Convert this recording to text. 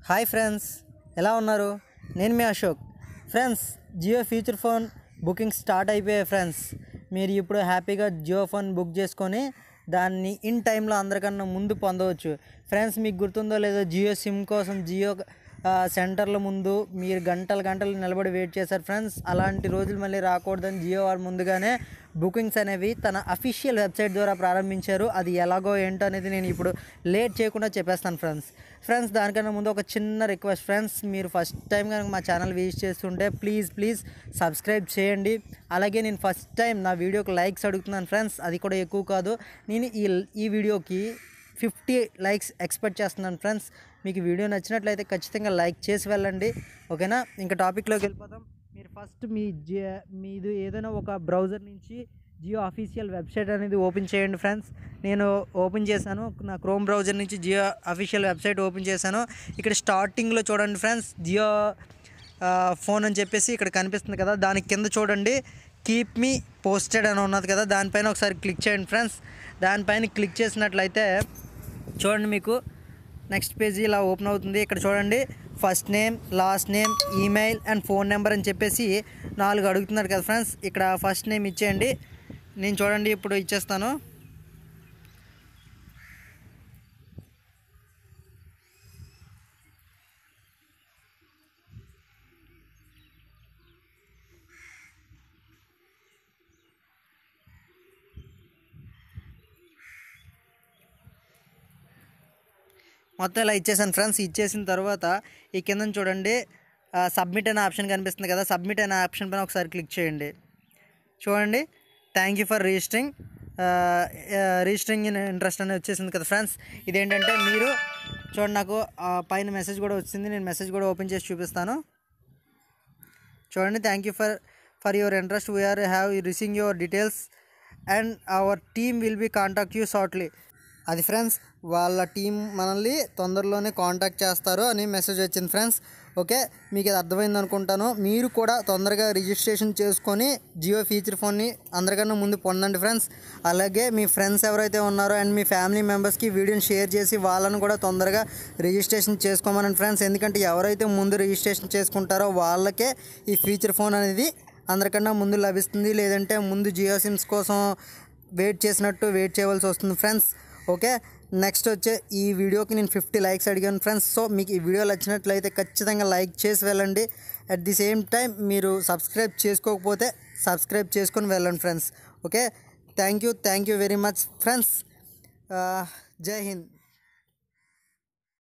Hi friends, ఎలా ఉన్నారు? నేను మీ Ashok. Friends, Jio feature phone booking start అయిపోయాయి ఫ్రెండ్స్. మీరు ఇప్పుడు హ్యాపీగా జియో ఫోన్ బుక్ చేసుకొని దాన్ని ఇన్ టైంలో అందరికన్నా ముందు పొందవచ్చు ఫ్రెండ్స్. మీకు గుర్తుందో లేదో, జియో సిమ్ కోసం జియో సెంటర్ల ముందు మీరు గంటలు నిలబడి వెయిట్ చేశారు ఫ్రెండ్స్. అలాంటి రోజులు మళ్ళీ రాకూడదని జియో వారు ముందుగానే బుకింగ్స్ అనేవి తన అఫీషియల్ వెబ్సైట్ ద్వారా ప్రారంభించారు. అది ఎలాగో ఏంటో అనేది నేను ఇప్పుడు లేట్ చేయకుండా చెప్పేస్తాను ఫ్రెండ్స్. దానికన్నా ముందు ఒక చిన్న రిక్వెస్ట్ ఫ్రెండ్స్, మీరు ఫస్ట్ టైం కనుక మా ఛానల్ విజిట్ చేస్తుంటే ప్లీజ్ సబ్స్క్రైబ్ చేయండి. అలాగే నేను ఫస్ట్ టైం నా వీడియోకి లైక్స్ అడుగుతున్నాను ఫ్రెండ్స్, అది కూడా ఎక్కువ కాదు. నేను ఈ వీడియోకి 50 లైక్స్ ఎక్స్పెక్ట్ చేస్తున్నాను ఫ్రెండ్స్. మీకు వీడియో నచ్చినట్లయితే ఖచ్చితంగా లైక్ చేసి వెళ్ళండి, ఓకేనా? ఇంకా టాపిక్లోకి వెళ్ళిపోతాం. మీరు ఫస్ట్ మీది ఏదైనా ఒక బ్రౌజర్ నుంచి జియో అఫీషియల్ వెబ్సైట్ అనేది ఓపెన్ చేయండి ఫ్రెండ్స్. నేను ఓపెన్ చేశాను, నా క్రోమ్ బ్రౌజర్ నుంచి జియో అఫీషియల్ వెబ్సైట్ ఓపెన్ చేశాను. ఇక్కడ స్టార్టింగ్లో చూడండి ఫ్రెండ్స్, జియో ఫోన్ అని చెప్పేసి ఇక్కడ కనిపిస్తుంది కదా, దానికి కింద చూడండి కీప్ మీ పోస్టెడ్ అని ఉన్నది కదా, దానిపైన ఒకసారి క్లిక్ చేయండి ఫ్రెండ్స్. దానిపైన క్లిక్ చేసినట్లయితే చూడండి, మీకు నెక్స్ట్ పేజీ ఇలా ఓపెన్ అవుతుంది. ఇక్కడ చూడండి, first name, last name, email and phone number అని చెప్పేసి 4 అడుగుతున్నారు కదా ఫ్రెండ్స్. ఇక్కడ ఫస్ట్ నేమ్ ఇచ్చేయండి. నేను చూడండి ఇప్పుడు ఇచ్చేస్తాను. మొత్తం ఇలా ఇచ్చేసాను ఫ్రెండ్స్. ఇచ్చేసిన తర్వాత ఈ కింద చూడండి సబ్మిట్ అనే ఆప్షన్ కనిపిస్తుంది కదా, సబ్మిట్ అనే ఆప్షన్ పైన ఒకసారి క్లిక్ చేయండి. చూడండి, thank you for registering in interest అనేది వచ్చేసింది కదా ఫ్రెండ్స్. ఇదేంటంటే మీరు చూడండి, నాకు పైన మెసేజ్ కూడా వచ్చింది. నేను మెసేజ్ కూడా ఓపెన్ చేసి చూపిస్తాను. చూడండి, thank you for your interest, we are have receiving your details and our team will be contact you shortly. అది ఫ్రెండ్స్, వాళ్ళ టీం మనల్ని తొందరలోనే కాంటాక్ట్ చేస్తారు అని మెసేజ్ వచ్చింది ఫ్రెండ్స్. ఓకే, మీకు అది అర్థమైంది అనుకుంటాను. మీరు కూడా తొందరగా రిజిస్ట్రేషన్ చేసుకొని జియో ఫీచర్ ఫోన్ని అందరికన్నా ముందు పొందండి ఫ్రెండ్స్. అలాగే మీ ఫ్రెండ్స్ ఎవరైతే ఉన్నారో అండ్ మీ ఫ్యామిలీ మెంబర్స్కి వీడియోని షేర్ చేసి వాళ్ళను కూడా తొందరగా రిజిస్ట్రేషన్ చేసుకోమనండి ఫ్రెండ్స్. ఎందుకంటే ఎవరైతే ముందు రిజిస్ట్రేషన్ చేసుకుంటారో వాళ్ళకే ఈ ఫీచర్ ఫోన్ అనేది అందరికన్నా ముందు లభిస్తుంది. లేదంటే ముందు జియో సిమ్స్ కోసం వెయిట్ చేయవలసి వస్తుంది ఫ్రెండ్స్. ఓకే, నెక్స్ట్ వచ్చే ఈ వీడియోకి నేను 50 లైక్స్ అడిగాను ఫ్రెండ్స్. సో మీకు ఈ వీడియో నచ్చినట్లయితే ఖచ్చితంగా లైక్ చేసి వెళ్ళండి. అట్ ది సేమ్ టైం మీరు సబ్స్క్రైబ్ చేసుకోకపోతే సబ్స్క్రైబ్ చేసుకొని వెళ్ళండి friends. Okay, thank you very much friends. జై హింద్.